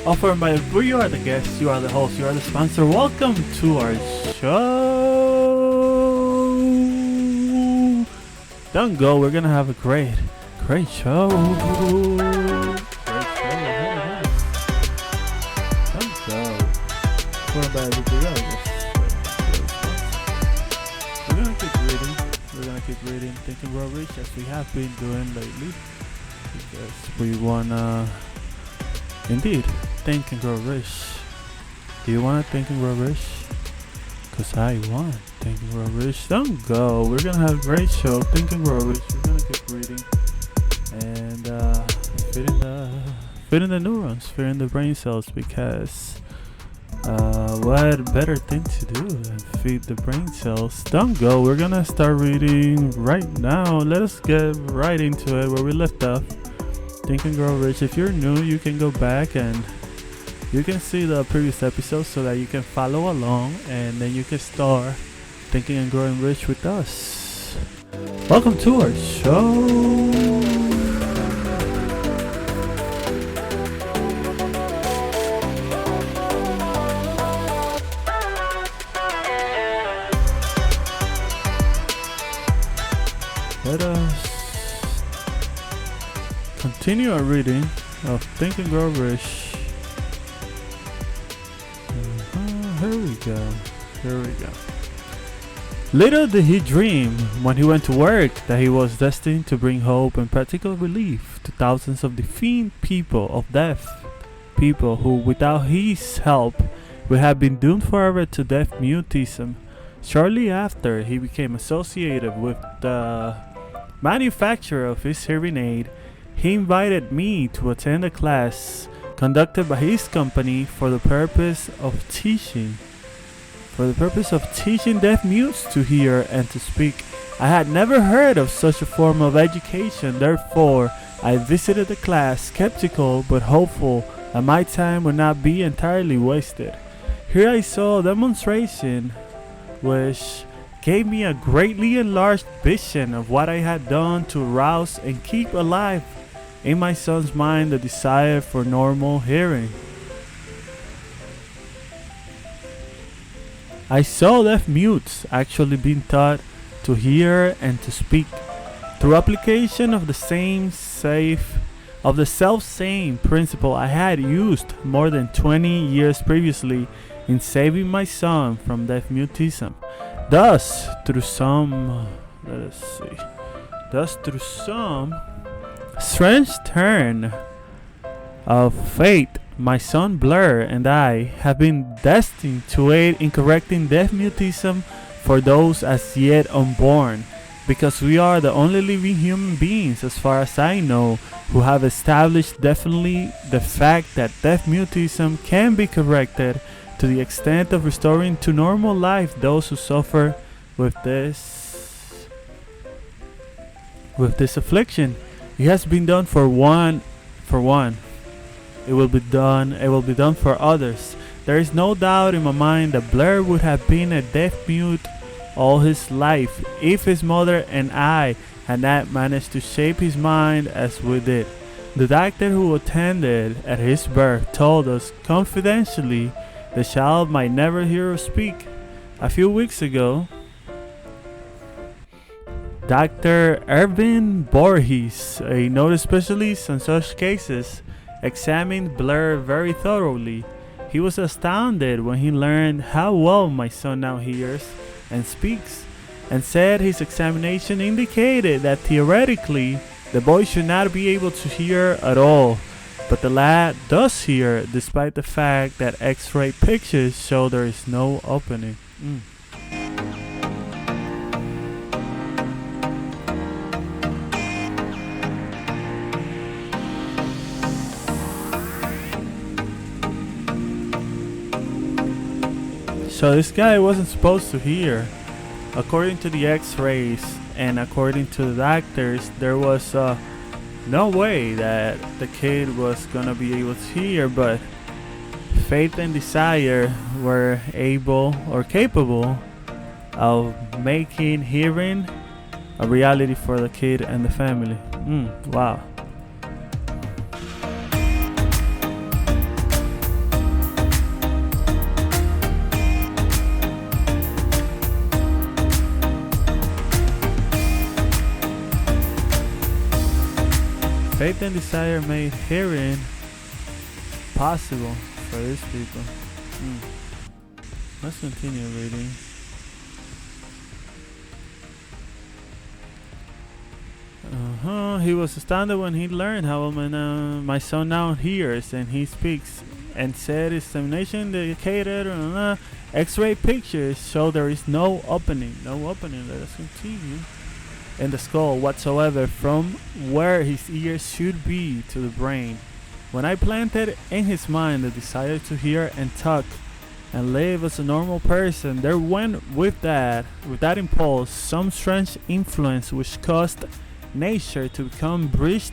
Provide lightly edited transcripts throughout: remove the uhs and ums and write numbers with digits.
offered by you are the guest, you are the host, you are the sponsor. Welcome to our show. Don't go, we're gonna have a great show. Don't go. We're gonna keep reading Think and Grow Rich as we have been doing lately, because we wanna indeed think and grow rich. Do you wanna think and grow rich? Cause I want think and grow rich. Don't go. We're gonna have a great show. Think and grow rich. We're gonna keep reading and fit in the neurons, fit in the brain cells, because what better thing to do than feed the brain cells? Don't go. We're gonna start reading right now. Let us get right into it where we left off. Think and Grow Rich. If you're new, you can go back and you can see the previous episodes so that you can follow along, and then you can start thinking and growing rich with us. Welcome to our show. Let us continue our reading of Think and Grow Rich. Here we go. Little did he dream when he went to work that he was destined to bring hope and practical relief to thousands of defeated people of deaf, people who without his help would have been doomed forever to deaf mutism. Shortly after he became associated with the manufacturer of his hearing aid, he invited me to attend a class conducted by his company for the purpose of teaching deaf mutes to hear and to speak. I had never heard of such a form of education, therefore I visited the class skeptical but hopeful that my time would not be entirely wasted. Here I saw a demonstration which gave me a greatly enlarged vision of what I had done to arouse and keep alive in my son's mind the desire for normal hearing. I saw deaf mutes actually being taught to hear and to speak through application of the self-same principle I had used more than 20 years previously in saving my son from deaf mutism. Thus, through some strange turn of fate, my son Blur and I have been destined to aid in correcting deaf mutism for those as yet unborn, because we are the only living human beings, as far as I know, who have established definitely the fact that deaf mutism can be corrected to the extent of restoring to normal life those who suffer with this affliction. It has been done for one. It will be done for others. There is no doubt in my mind that Blair would have been a deaf mute all his life if his mother and I had not managed to shape his mind as we did. The doctor who attended at his birth told us confidentially the child might never hear or speak. A few weeks ago, Dr. Ervin Borges, a noted specialist on such cases, examined Blair very thoroughly. He was astounded when he learned how well my son now hears and speaks, and said his examination indicated that theoretically the boy should not be able to hear at all, but the lad does hear despite the fact that X-ray pictures show there is no opening. So this guy wasn't supposed to hear. According to the X-rays and according to the doctors, there was no way that the kid was gonna be able to hear, but faith and desire were able or capable of making hearing a reality for the kid and the family. Wow. Faith and desire made hearing possible for these people. Let's continue reading. He was astounded when he learned how my son now hears and he speaks, and said examination indicated X-ray pictures show there is no opening. Let us continue. In the skull whatsoever from where his ears should be to the brain. When I planted in his mind the desire to hear and talk and live as a normal person, there went with that impulse some strange influence which caused nature to become bridge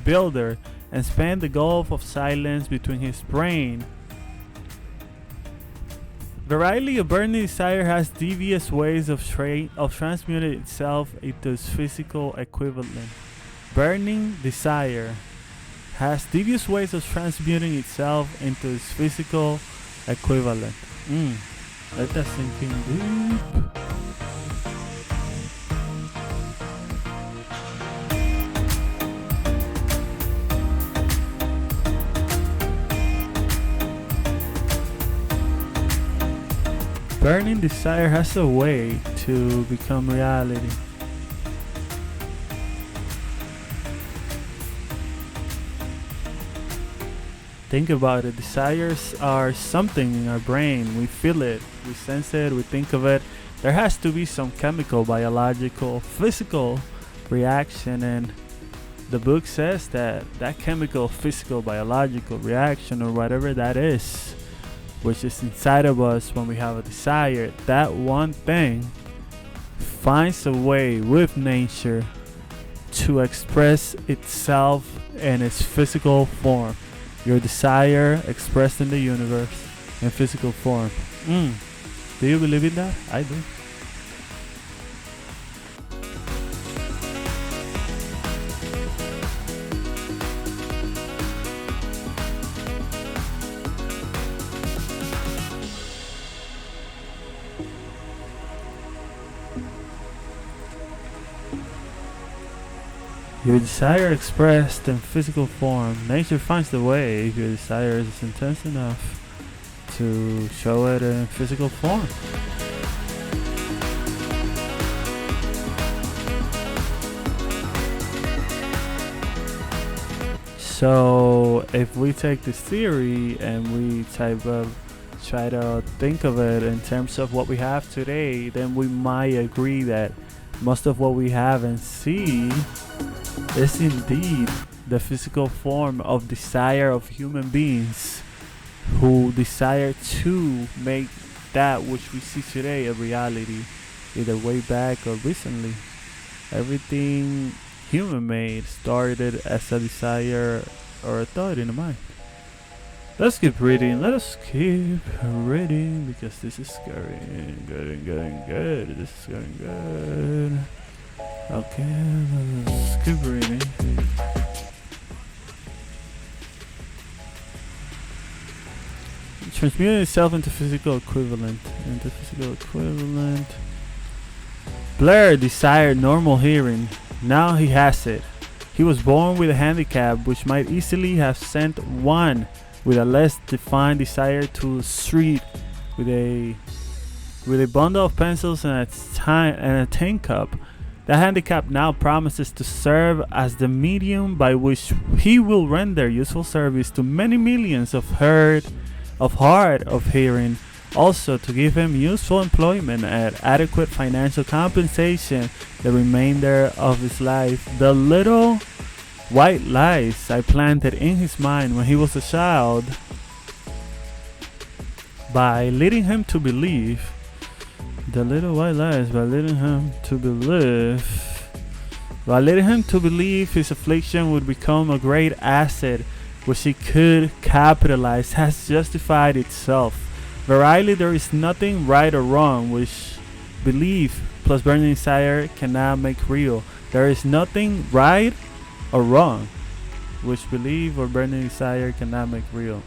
builder and span the gulf of silence between his brain. Verily, a burning desire has devious ways of transmuting itself into its physical equivalent. Burning desire has devious ways of transmuting itself into its physical equivalent. Let that sink in deep. Burning desire has a way to become reality. Think about it. Desires are something in our brain. We feel it, we sense it, we think of it. There has to be some chemical, biological, physical reaction, and the book says that chemical, physical, biological reaction, or whatever that is, which is inside of us when we have a desire, that one thing finds a way with nature to express itself in its physical form. Your desire expressed in the universe in physical form. Do you believe in that? I do. Your desire expressed in physical form. Nature finds the way if your desire is intense enough to show it in physical form. So if we take this theory and we try to think of it in terms of what we have today, then we might agree that most of what we have and see is indeed the physical form of desire of human beings who desire to make that which we see today a reality, either way back or recently. Everything human made started as a desire or a thought in the mind. Let's keep reading. Let us keep reading because this is going good. This is going good. Okay, let's keep reading. Transmuting itself into physical equivalent. Blair desired normal hearing. Now he has it. He was born with a handicap which might easily have sent one with a less defined desire to the street with a bundle of pencils and a tin cup. The handicap now promises to serve as the medium by which he will render useful service to many millions of hard of hearing, also to give him useful employment at adequate financial compensation the remainder of his life. The little white lies I planted in his mind when he was a child, by leading him to believe his affliction would become a great asset which he could capitalize, has justified itself. Verily, there is nothing right or wrong which belief plus burning desire cannot make real. There is nothing right or wrong which belief or burning desire cannot make real.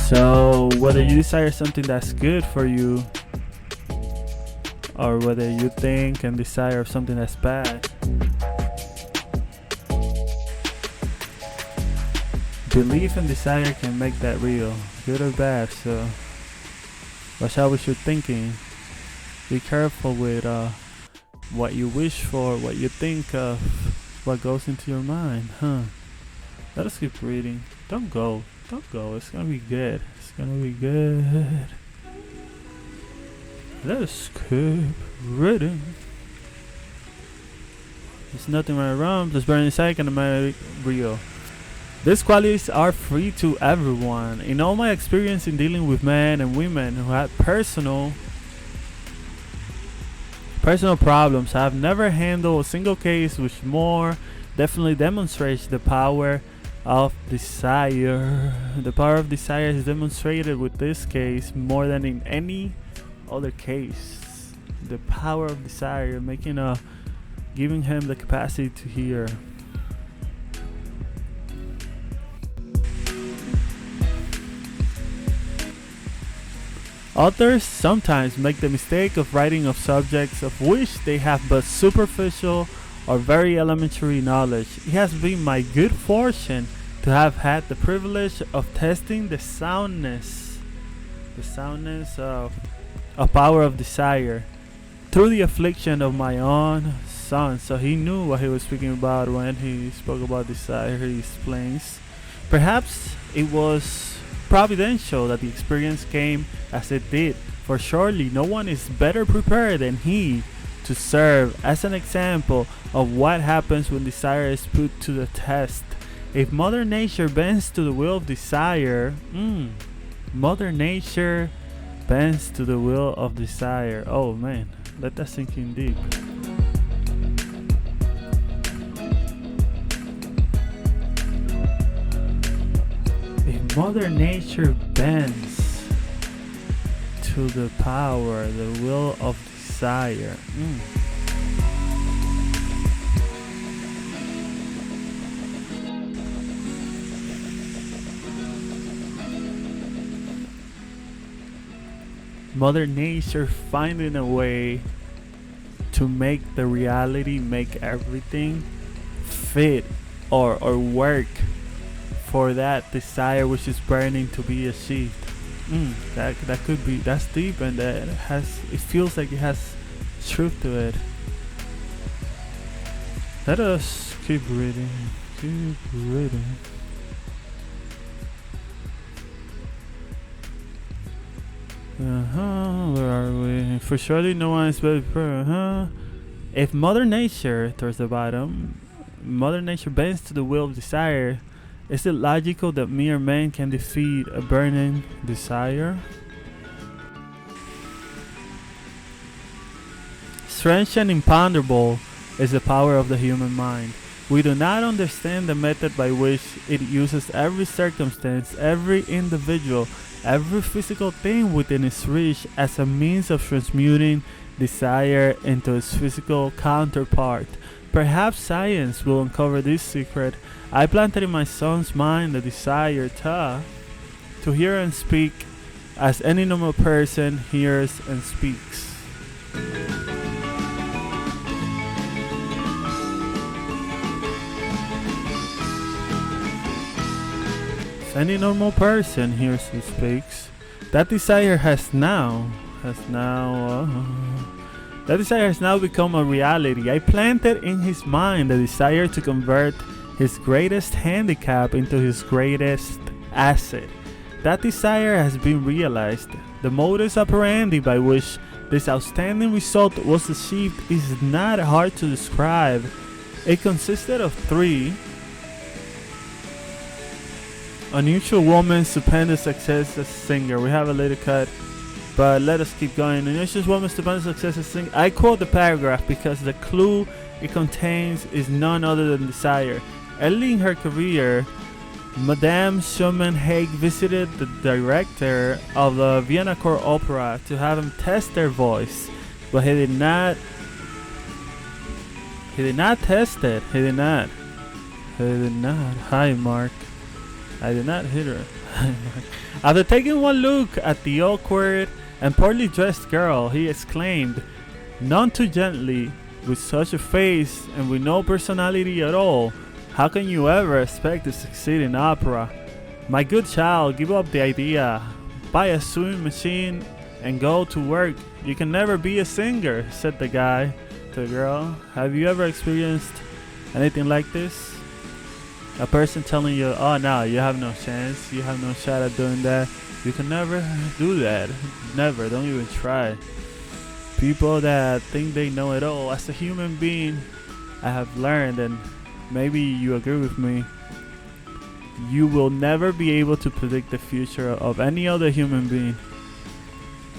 So whether you desire something that's good for you or whether you think and desire of something that's bad. Belief and desire can make that real, good or bad. So watch out what you're thinking. Be careful with what you wish for, what you think of, what goes into your mind, Let us keep reading. Don't go. It's gonna be good. Let us keep reading. There's nothing right or wrong. Just burn inside and make real. These qualities are free to everyone. In all my experience in dealing with men and women who had personal problems, I have never handled a single case which more definitely demonstrates the power of desire. The power of desire is demonstrated with this case more than in any other case. The power of desire, giving him the capacity to hear. Authors sometimes make the mistake of writing of subjects of which they have but superficial or very elementary knowledge. It has been my good fortune to have had the privilege of testing the soundness of a power of desire through the affliction of my own son. So he knew what he was speaking about when he spoke about desire. He explains, perhaps it was providential that the experience came as it did, for surely no one is better prepared than he to serve as an example of what happens when desire is put to the test. If Mother Nature bends to the will of desire, Mother Nature bends to the will of desire. Oh man, let that sink in deep. If Mother Nature bends to the power, the will of desire. Mother Nature finding a way to make the reality, make everything fit or work for that desire which is burning to be achieved. That could be, that's deep, and it feels like it has truth to it. Let us keep reading. Where are we? For surely no one is better. If Mother Nature, towards the bottom, Mother Nature bends to the will of desire, is it logical that mere man can defeat a burning desire? Strange and imponderable is the power of the human mind. We do not understand the method by which it uses every circumstance, every individual, every physical thing within its reach as a means of transmuting desire into its physical counterpart. Perhaps science will uncover this secret. I planted in my son's mind the desire to hear and speak as any normal person hears and speaks. As any normal person hears and speaks. That desire has now become a reality. I planted in his mind the desire to convert his greatest handicap into his greatest asset. That desire has been realized. The modus operandi by which this outstanding result was achieved is not hard to describe. It consisted of 3 unusual woman's stupendous success as a singer. We have a little cut, but let us keep going. Unusual woman's stupendous success as a singer. I quote the paragraph because the clue it contains is none other than desire. Early in her career, Madame Schumann-Haig visited the director of the Vienna Court Opera to have him test their voice, but he did not test it. He did not. Hi, Mark. I did not hit her. After taking one look at the awkward and poorly dressed girl, he exclaimed, None too gently, with such a face and with no personality at all. How can you ever expect to succeed in opera? My good child, give up the idea. Buy a sewing machine and go to work. You can never be a singer, said the guy to the girl. Have you ever experienced anything like this? A person telling you, oh no, you have no chance, you have no shot at doing that. You can never do that. Never, don't even try. People that think they know it all. As a human being, I have learned, and maybe you agree with me, you will never be able to predict the future of any other human being.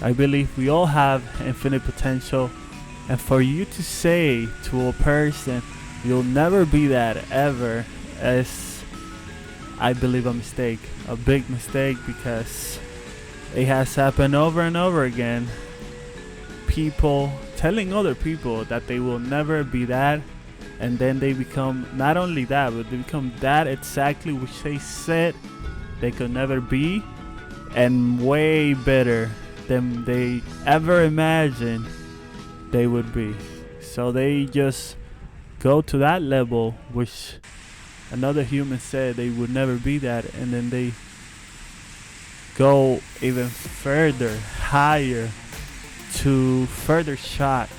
I believe we all have infinite potential, and for you to say to a person, you'll never be that ever, is, I believe, a mistake. A big mistake, because it has happened over and over again. People telling other people that they will never be that, and then they become not only that, but they become that exactly which they said they could never be, and way better than they ever imagined they would be. So they just go to that level which another human said they would never be that, and then they go even further, higher, to further shock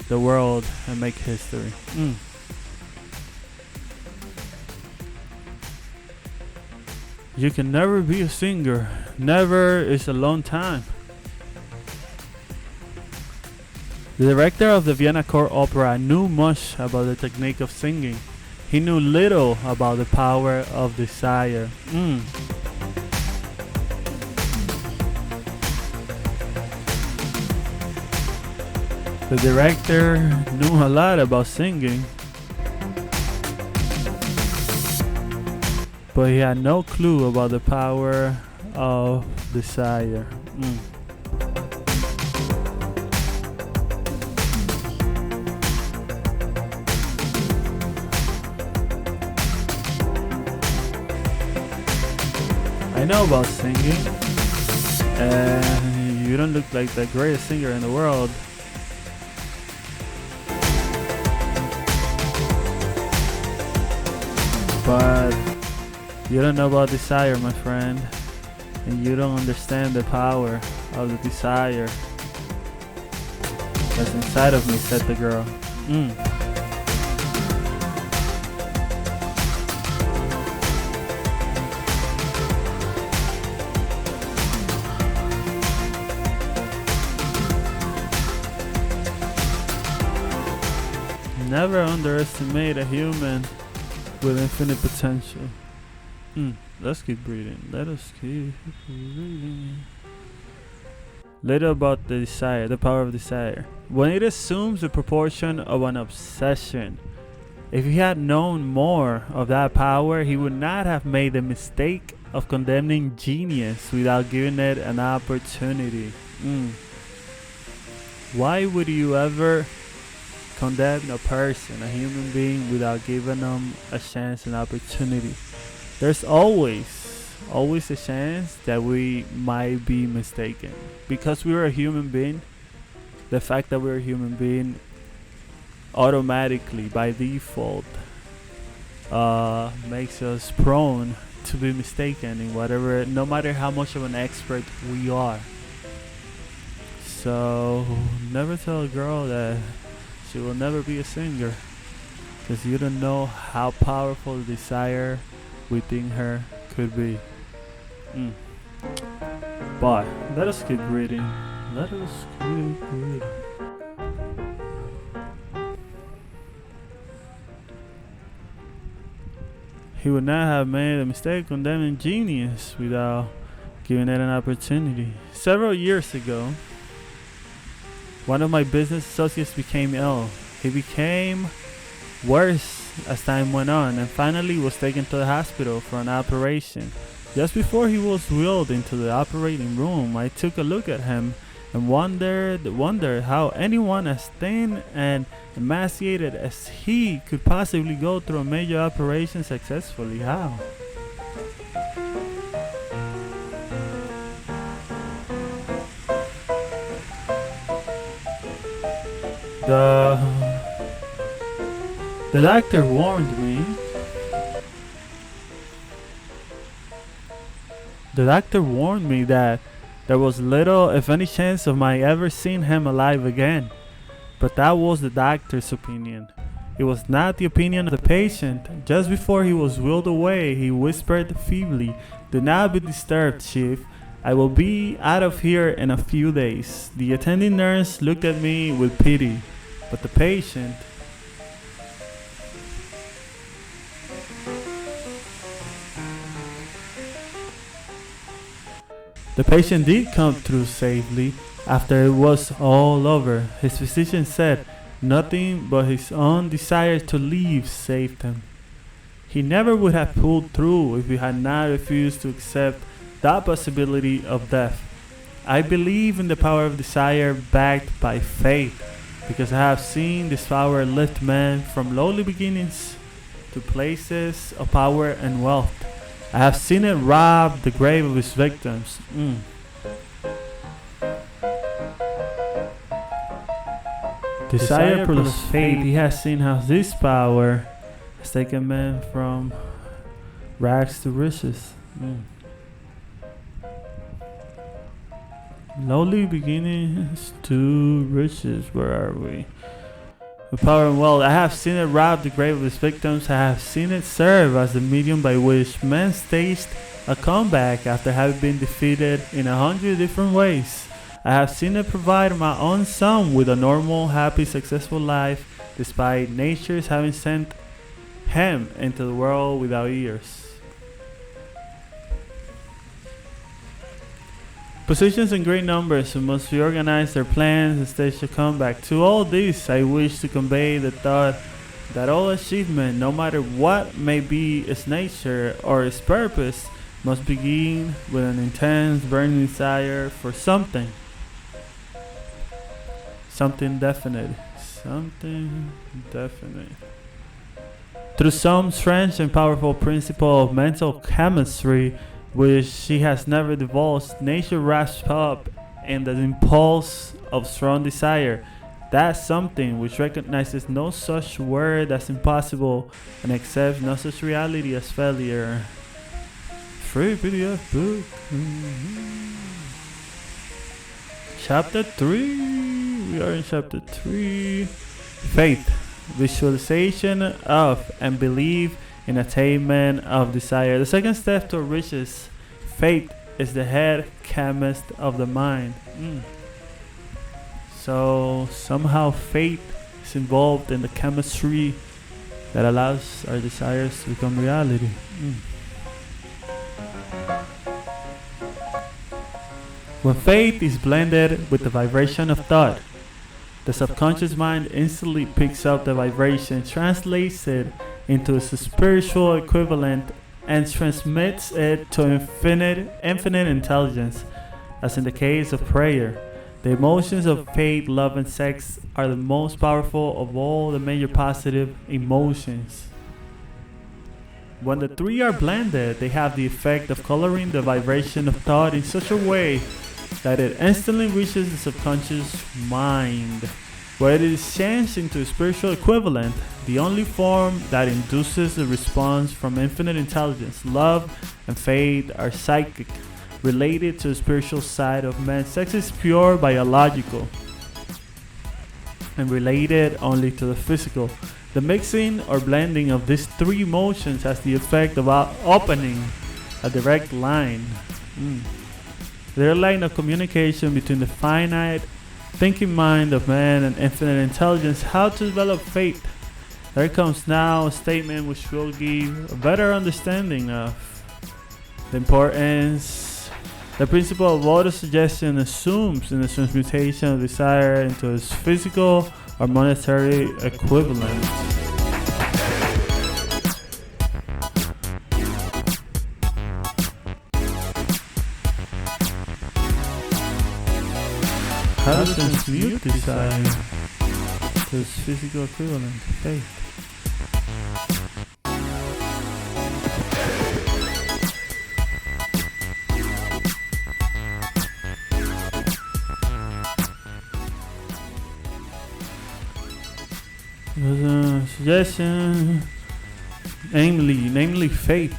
the world and make history. You can never be a singer. Never is a long time. The director of the Vienna Court Opera knew much about the technique of singing. He knew little about the power of desire. The director knew a lot about singing, but he had no clue about the power of desire. I know about singing, and you don't look like the greatest singer in the world. But you don't know about desire, my friend, and you don't understand the power of the desire that's inside of me, said the girl. Never underestimate a human with infinite potential. Let's keep breathing. Let us keep breathing. Later about the desire, the power of desire. When it assumes the proportion of an obsession. If he had known more of that power, he would not have made the mistake of condemning genius without giving it an opportunity. Why would you ever condemn a person, a human being, without giving them a chance, an opportunity? There's always a chance that we might be mistaken. Because we're a human being, the fact that we're a human being automatically, by default, makes us prone to be mistaken in whatever, no matter how much of an expert we are. So never tell a girl that she will never be a singer, because you don't know how powerful the desire within her could be. But let us keep reading. Let us keep reading. He would not have made a mistake condemning genius without giving it an opportunity. Several years ago, one of my business associates became ill. He became worse as time went on, and finally was taken to the hospital for an operation. Just before he was wheeled into the operating room, I took a look at him and wondered how anyone as thin and emaciated as he could possibly go through a major operation successfully. How? The the doctor warned me. The doctor warned me that there was little, if any, chance of my ever seeing him alive again. But that was the doctor's opinion. It was not the opinion of the patient. Just before he was wheeled away, he whispered feebly, "Do not be disturbed, Chief. I will be out of here in a few days." The attending nurse looked at me with pity, but the patient... The patient did come through safely. After it was all over, his physician said nothing but his own desire to live saved him. He never would have pulled through if he had not refused to accept that possibility of death. I believe in the power of desire backed by faith, because I have seen this power lift men from lowly beginnings to places of power and wealth. I have seen it rob the grave of his victims. Desire plus faith. He has seen how this power has taken men from rags to riches. Lowly beginnings to riches. Where are we? With power and wealth. I have seen it rob the grave of its victims. I have seen it serve as the medium by which men staged a comeback after having been defeated in 100 different ways. I have seen it provide my own son with a normal, happy, successful life, despite nature's having sent him into the world without ears. Positions in great numbers who must reorganize their plans and stage a comeback. To all this, I wish to convey the thought that all achievement, no matter what may be its nature or its purpose, must begin with an intense, burning desire for something. Something definite. Something definite. Through some strange and powerful principle of mental chemistry, which she has never divulged, nature wraps up in the impulse of strong desire. That something which recognizes no such word as impossible and accepts no such reality as failure. Free PDF book. Chapter 3. We are in chapter 3. Faith. Visualization of and belief in attainment of desire. The second step to riches. Faith is the head chemist of the mind. So somehow faith is involved in the chemistry that allows our desires to become reality. When faith is blended with the vibration of thought, the subconscious mind instantly picks up the vibration, translates it into its spiritual equivalent, and transmits it to infinite intelligence. As in the case of prayer, the emotions of faith, love, and sex are the most powerful of all the major positive emotions. When the three are blended, they have the effect of coloring the vibration of thought in such a way that it instantly reaches the subconscious mind, where it is changed into a spiritual equivalent, the only form that induces the response from infinite intelligence. Love and faith are psychic, related to the spiritual side of man. Sex is pure biological and related only to the physical. The mixing or blending of these three emotions has the effect of opening a direct line. Their line of communication between the finite thinking mind of man and infinite intelligence. How to develop faith. There comes now a statement which will give a better understanding of the importance. The principle of autosuggestion assumes in the transmutation of desire into its physical or monetary equivalent. How to transmute desire to its physical equivalent, faith. Suggestion. Namely faith.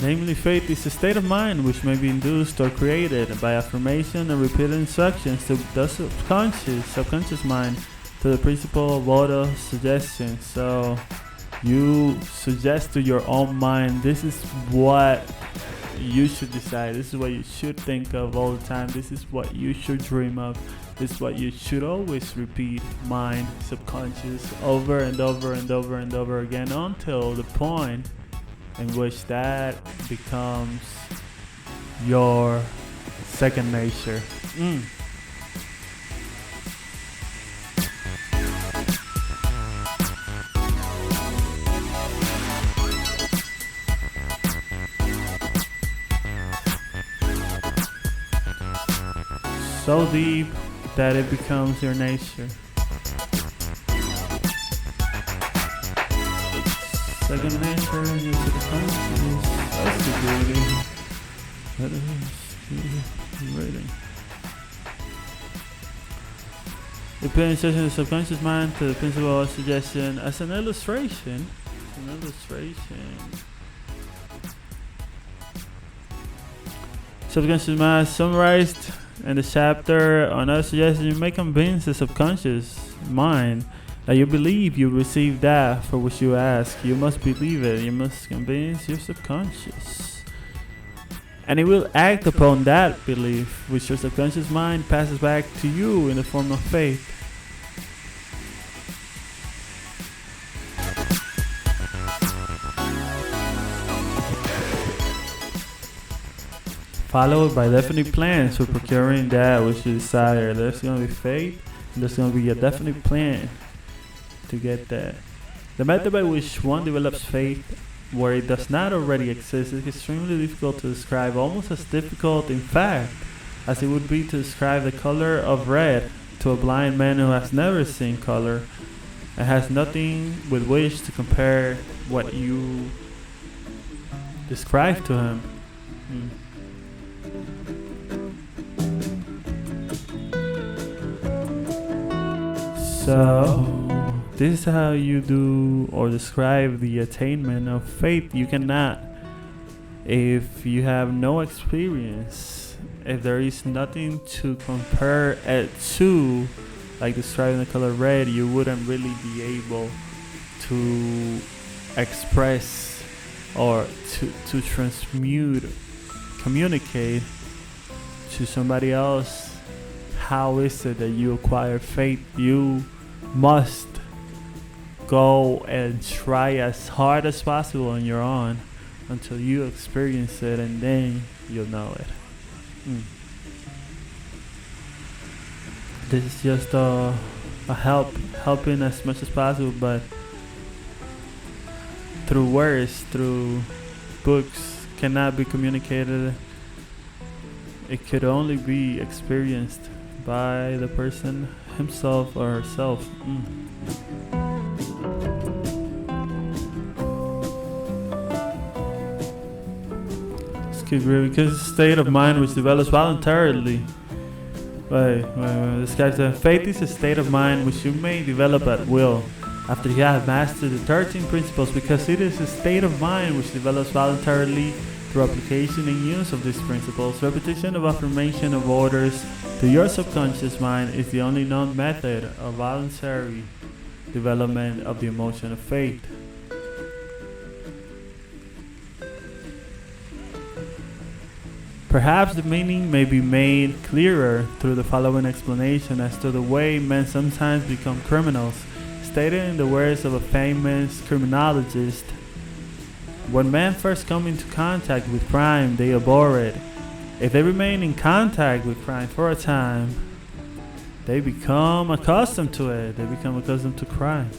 Namely, faith is a state of mind which may be induced or created by affirmation and repeated instructions to the subconscious mind to the principle of auto suggestion. So you suggest to your own mind, this is what you should decide, this is what you should think of all the time, this is what you should dream of, this is what you should always repeat, mind, subconscious, over and over and over and over again until the point in which that becomes your second nature. So deep that it becomes your nature. Second nature, your subconscious. That's the beauty. That is rating. The penetration of the subconscious mind to the principle of suggestion as an illustration. Subconscious mind summarized in the chapter on other suggestion. You may convince the subconscious mind that you believe you receive that for which you ask. You must believe it. You must convince your subconscious. And it will act upon that belief, which your subconscious mind passes back to you in the form of faith. Followed by definite plans for procuring that which you desire. There's going to be faith, and there's going to be a definite plan to get that. The method by which one develops faith where it does not already exist is extremely difficult to describe, almost as difficult in fact as it would be to describe the color of red to a blind man who has never seen color and has nothing with which to compare what you describe to him. So, this is how you do or describe the attainment of faith. You cannot, if you have no experience, if there is nothing to compare it to, like describing the color red, you wouldn't really be able to express or to communicate to somebody else how is it that you acquire faith. You must go and try as hard as possible on your own until you experience it, and then you'll know it. This is just a helping as much as possible, but through words, through books, cannot be communicated. It could only be experienced by the person himself or herself. Let's keep reading. Because it's a state of mind which develops voluntarily. Describes that faith is a state of mind which you may develop at will after you have mastered the 13 principles, because it is a state of mind which develops voluntarily through application and use of these principles. Repetition of affirmation of orders to your subconscious mind is the only known method of voluntary development of the emotion of faith. Perhaps the meaning may be made clearer through the following explanation as to the way men sometimes become criminals. Stated in the words of a famous criminologist, when men first come into contact with crime, they abhor it. If they remain in contact with crime for a time, they become accustomed to it. They become accustomed to crime.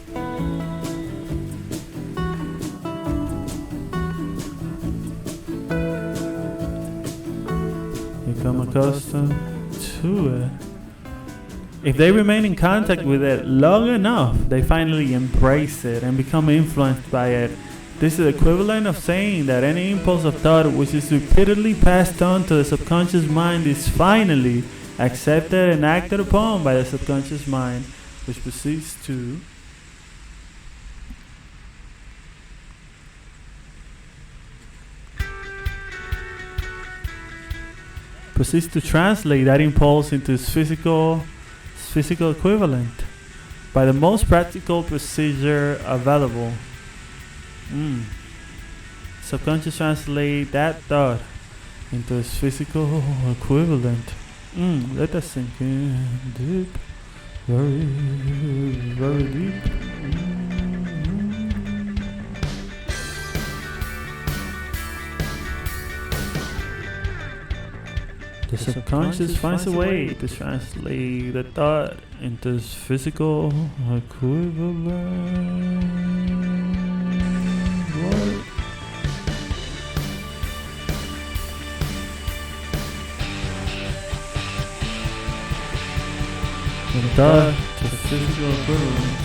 Become accustomed to it. If they remain in contact with it long enough, they finally embrace it and become influenced by it. This is equivalent of saying that any impulse of thought which is repeatedly passed on to the subconscious mind is finally accepted and acted upon by the subconscious mind, which proceeds to translate that impulse into its physical equivalent by the most practical procedure available. Subconscious translate that thought into its physical equivalent. Let that sink in deep, very, very deep. The subconscious finds a way to translate the thought into its physical equivalent. What? The thought to physical equivalent.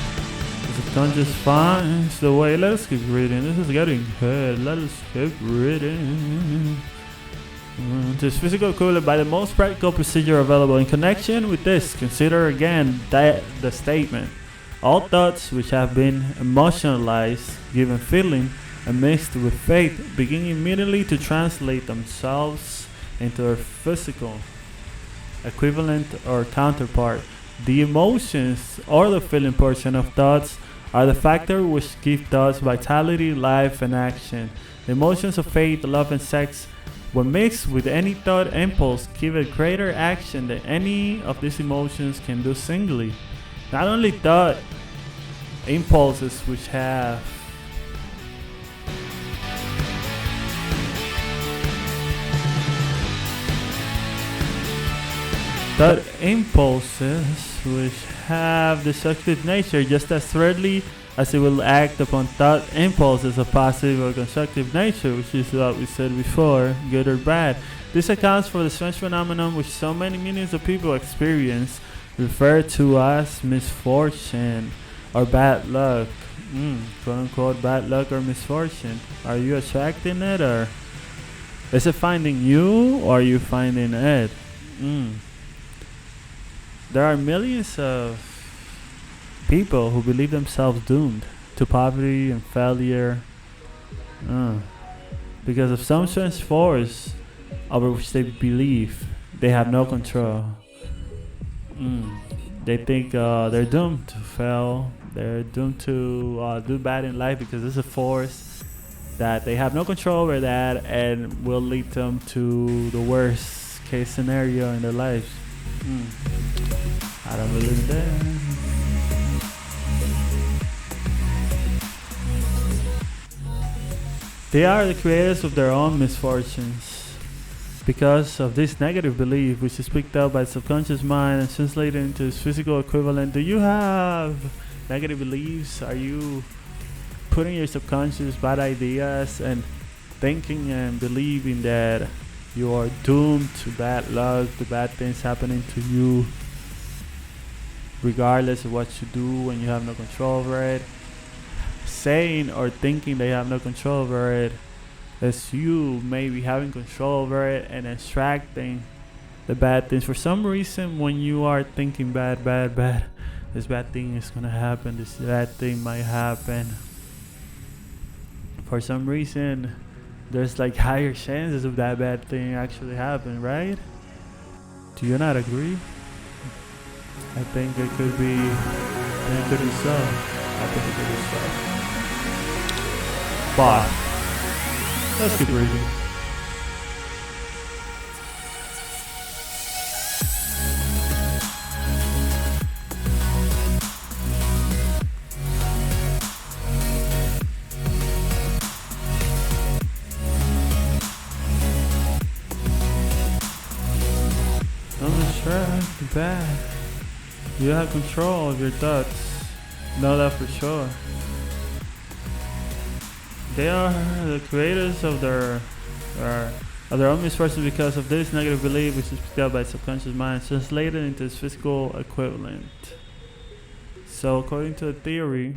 The subconscious finds the way. Let us keep reading. This is getting good. Let us keep reading. To its physical equivalent by the most practical procedure available. In connection with this, consider again the statement. All thoughts which have been emotionalized, given feeling, and mixed with faith begin immediately to translate themselves into their physical equivalent or counterpart. The emotions or the feeling portion of thoughts are the factor which give thoughts vitality, life, and action. The emotions of faith, love, and sex, when mixed with any thought impulse, give it greater action than any of these emotions can do singly. Not only thought impulses which have destructive nature just as readily as it will act upon thought impulses of positive or constructive nature, which is what we said before, good or bad. This accounts for the strange phenomenon which so many millions of people experience, referred to as misfortune or bad luck. Quote unquote bad luck or misfortune. Are you attracting it, or is it finding you, or are you finding it? There are millions of people who believe themselves doomed to poverty and failure because of some strange force over which they believe they have no control. They think they're doomed to fail, they're doomed to do bad in life because there's a force that they have no control over that and will lead them to the worst case scenario in their lives. I don't believe that. They are the creators of their own misfortunes. Because of this negative belief, which is picked up by the subconscious mind and translated into its physical equivalent. Do you have negative beliefs? Are you putting your subconscious bad ideas and thinking and believing that you are doomed to bad luck, to bad things happening to you, regardless of what you do when you have no control over it? Saying or thinking they have no control over it is you maybe having control over it and extracting the bad things. For some reason, when you are thinking bad, this bad thing is gonna happen, this bad thing might happen. For some reason, there's like higher chances of that bad thing actually happening, right? Do you not agree? I think it could be so. I think it could be so. But let's keep reading. Don't distract the bad. You have control of your thoughts. Know that for sure. They are the creators of their own misfortune because of this negative belief, which is picked up by subconscious mind, translated into its physical equivalent. So according to a theory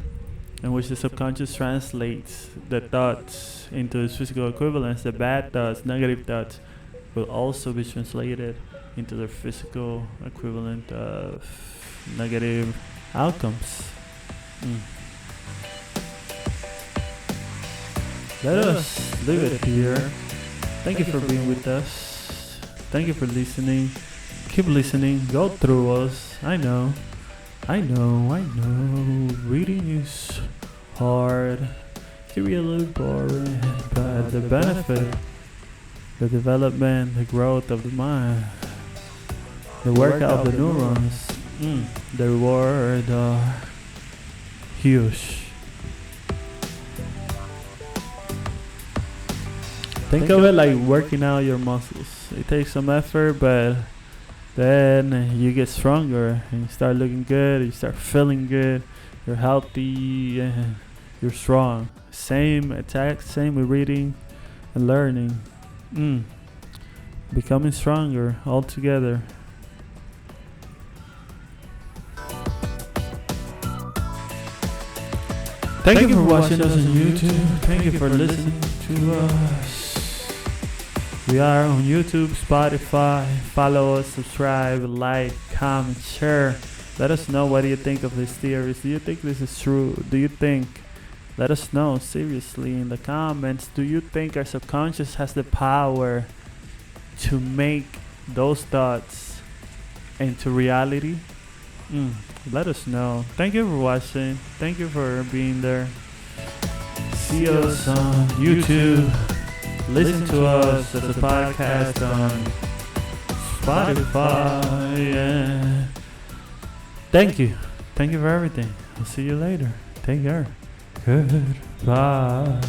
in which the subconscious translates the thoughts into its physical equivalents, the bad thoughts, negative thoughts, will also be translated into their physical equivalent of negative outcomes. Let us leave it here. Thank you for being with us. Thank you for listening. Keep listening. Go through us. I know. Reading is hard. It can be a little boring, but the benefit, the development, the growth of the mind, the workout of the neurons, the reward are huge. Think of it like working out your muscles. It takes some effort, but then you get stronger and you start looking good, you start feeling good, you're healthy, and you're strong. Same attack, same with reading and learning. Becoming stronger all together. Thank you for watching us on YouTube. Thank you for listening to us. We are on YouTube, Spotify. Follow us, subscribe, like, comment, share. Let us know what do you think of these theories. Do you think this is true? Let us know seriously in the comments. Do you think our subconscious has the power to make those thoughts into reality? Let us know. Thank you for watching. Thank you for being there. See us on YouTube. Listen to us as a podcast on Spotify. Yeah. Thank you. Thank you for everything. I'll see you later. Take care. Goodbye.